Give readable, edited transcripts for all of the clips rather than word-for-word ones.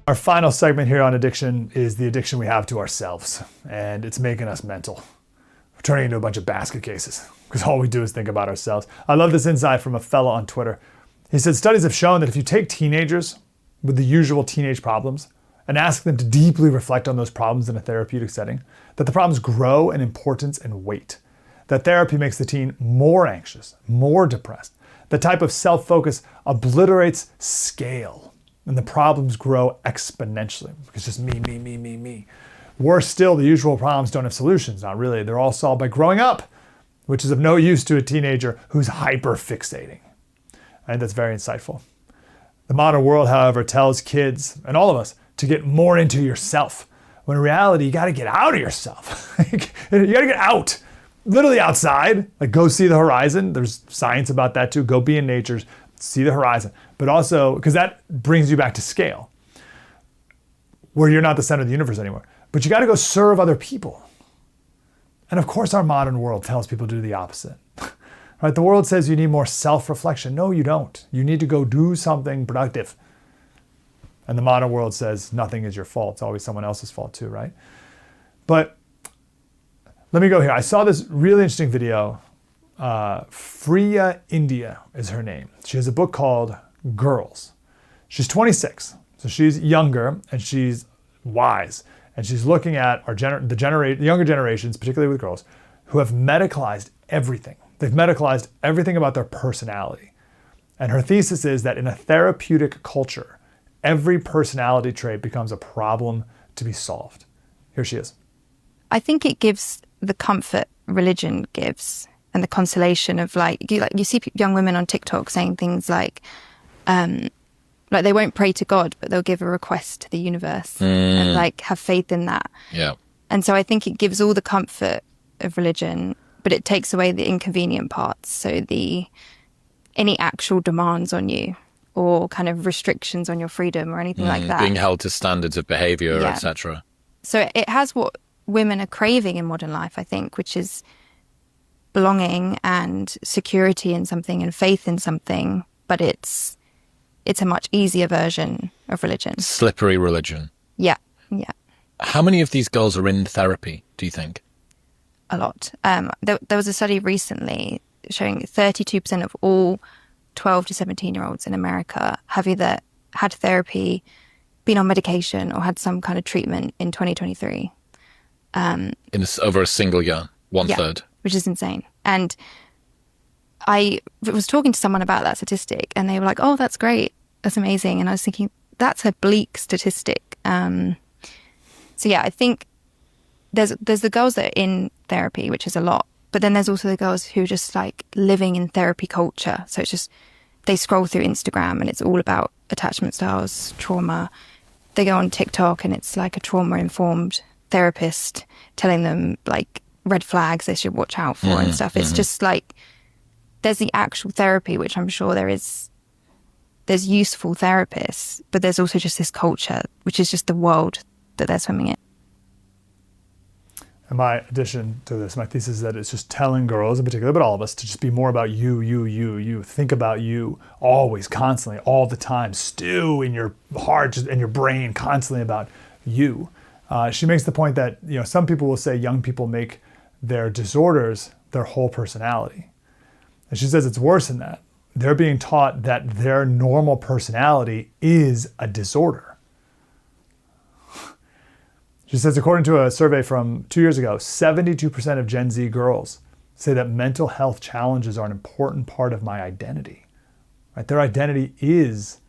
Our final segment here on addiction is the addiction we have to ourselves, and it's making us mental. We're turning into a bunch of basket cases because all we do is think about ourselves. I love this insight from a fella on Twitter. He said, studies have shown that if you take teenagers with the usual teenage problems and ask them to deeply reflect on those problems in a therapeutic setting, that the problems grow in importance and weight. That therapy makes the teen more anxious, more depressed. The type of self-focus obliterates scale, and the problems grow exponentially. It's just me. Worse still, the usual problems don't have solutions. Not really. They're all solved by growing up, which is of no use to a teenager who's hyper-fixating. I think that's very insightful. The modern world, however, tells kids, and all of us, to get more into yourself. When in reality, you gotta get out of yourself. You gotta get out. Literally outside, like go see the horizon. There's science about that too. Go be in nature, see the horizon. But also, because that brings you back to scale, where you're not the center of the universe anymore. But you gotta go serve other people. And of course, our modern world tells people to do the opposite. Right? The world says you need more self-reflection. No, you don't. You need to go do something productive. And the modern world says nothing is your fault. It's always someone else's fault too, right? But let me go here. I saw this really interesting video. Freya India is her name. She has a book called Girls. She's 26, so she's younger and she's wise. And she's looking at the younger generations, particularly with girls, who have medicalized everything. They've medicalized everything about their personality. And her thesis is that in a therapeutic culture, every personality trait becomes a problem to be solved. Here she is. I think it gives the comfort religion gives and the consolation of you see young women on TikTok saying things like they won't pray to God, but they'll give a request to the universe and have faith in that. Yeah. And so I think it gives all the comfort of religion, but it takes away the inconvenient parts. So any actual demands on you or kind of restrictions on your freedom or anything like that. Being held to standards of behavior, Yeah. etc. So it has what women are craving in modern life, I think, which is belonging and security in something and faith in something, but it's a much easier version of religion. Slippery religion. Yeah. How many of these girls are in therapy, do you think? A lot. There was a study recently showing 32% of all 12 to 17-year-olds in America have either had therapy, been on medication, or had some kind of treatment in 2023. Over a single year, one third. Which is insane. And I was talking to someone about that statistic and they were like, oh, that's great. That's amazing. And I was thinking, that's a bleak statistic. So yeah, I think there's the girls that are in therapy, which is a lot. But then there's also the girls who are just living in therapy culture. So it's just, they scroll through Instagram and it's all about attachment styles, trauma. They go on TikTok and it's like a trauma-informed therapist telling them red flags they should watch out for and stuff. It's just there's the actual therapy, which I'm sure there's useful therapists, but there's also just this culture, which is just the world that they're swimming in. And my addition to this, my thesis is that it's just telling girls in particular, but all of us, to just be more about you. Think about you always, constantly, all the time. Stew in your heart and your brain constantly about you. She makes the point that some people will say young people make their disorders their whole personality. And she says it's worse than that. They're being taught that their normal personality is a disorder. She says, according to a survey from 2 years ago, 72% of Gen Z girls say that mental health challenges are an important part of my identity. Right? Their identity is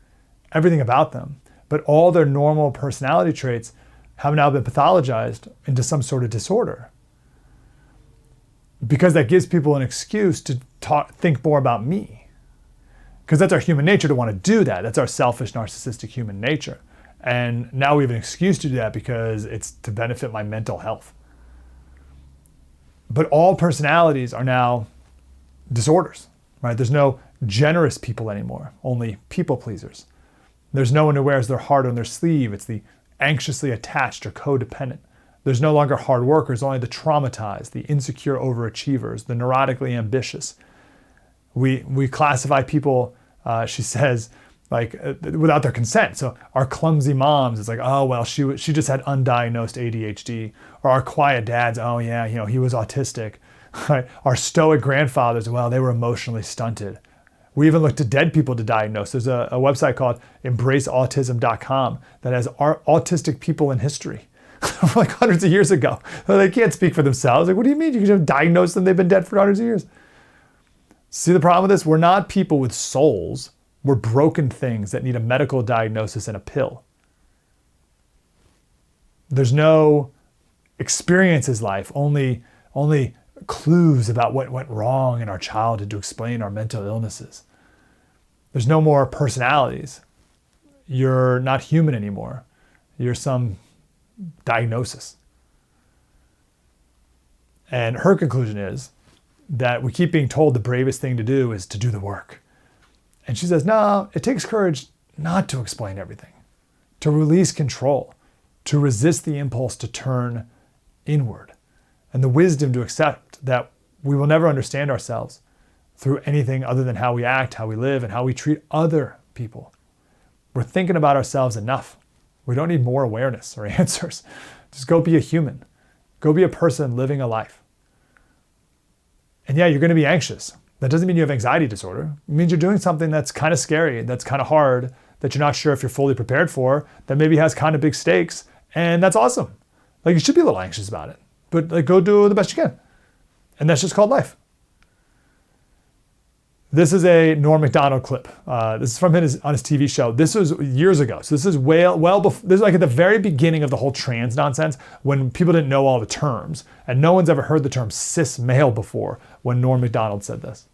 everything about them, but all their normal personality traits have now been pathologized into some sort of disorder. Because that gives people an excuse to think more about me. Because that's our human nature to want to do that. That's our selfish, narcissistic human nature. And now we have an excuse to do that because it's to benefit my mental health. But all personalities are now disorders, right? There's no generous people anymore, only people pleasers. There's no one who wears their heart on their sleeve. It's the anxiously attached or codependent. There's no longer hard workers, only the traumatized, the insecure overachievers, the neurotically ambitious. We classify people, she says, without their consent. So our clumsy moms, it's like, oh, well, she just had undiagnosed ADHD. Or our quiet dads, oh yeah, he was autistic. Right? Our stoic grandfathers, well, they were emotionally stunted. We even look to dead people to diagnose. There's a website called embraceautism.com that has autistic people in history like hundreds of years ago. They can't speak for themselves. Like, what do you mean? You can just diagnose them. They've been dead for hundreds of years. See the problem with this? We're not people with souls. We're broken things that need a medical diagnosis and a pill. There's no experiences life, only clues about what went wrong in our childhood to explain our mental illnesses. There's no more personalities. You're not human anymore. You're some diagnosis. And her conclusion is that we keep being told the bravest thing to do is to do the work. And she says, no, it takes courage not to explain everything, to release control, to resist the impulse to turn inward, and the wisdom to accept that we will never understand ourselves through anything other than how we act, how we live, and how we treat other people. We're thinking about ourselves enough. We don't need more awareness or answers. Just go be a human. Go be a person living a life. And yeah, you're going to be anxious. That doesn't mean you have anxiety disorder. It means you're doing something that's kind of scary, that's kind of hard, that you're not sure if you're fully prepared for, that maybe has kind of big stakes, and that's awesome. Like, you should be a little anxious about it, but go do the best you can. And that's just called life. This is a Norm Macdonald clip. This is from on his TV show. This was years ago. So this is well before, this is like at the very beginning of the whole trans nonsense, when people didn't know all the terms. And no one's ever heard the term cis male before when Norm Macdonald said this.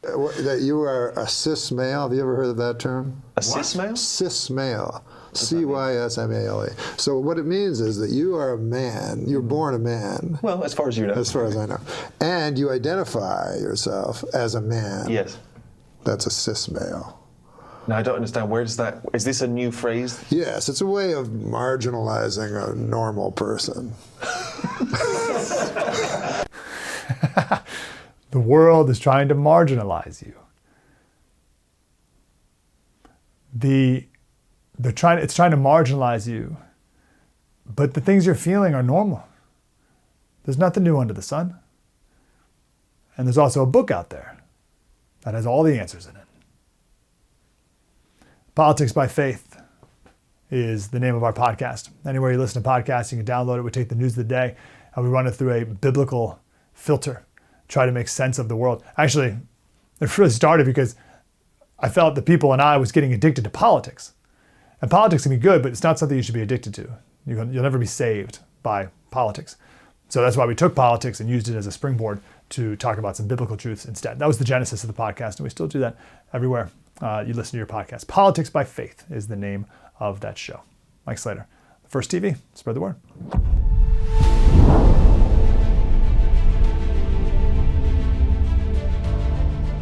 That you are a cis male? Have you ever heard of that term? A cis male? Cis male. C-Y-S-M-A-L-E. So what it means is that you are a man. You're born a man. Well, as far as you know. As far as I know. And you identify yourself as a man. Yes. That's a cis male. Now, I don't understand. Where does that... Is this a new phrase? Yes, it's a way of marginalizing a normal person. The world is trying to marginalize you. It's trying to marginalize you, but the things you're feeling are normal. There's nothing new under the sun. And there's also a book out there that has all the answers in it. Politics by Faith is the name of our podcast. Anywhere you listen to podcasts, you can download it. We take the news of the day and we run it through a biblical filter, try to make sense of the world. Actually, it really started because I felt the people and I was getting addicted to politics. And politics can be good, but it's not something you should be addicted to. You'll never be saved by politics. So that's why we took politics and used it as a springboard to talk about some biblical truths instead. That was the genesis of the podcast, and we still do that everywhere you listen to your podcast. Politics by Faith is the name of that show. Mike Slater, The First TV, spread the word.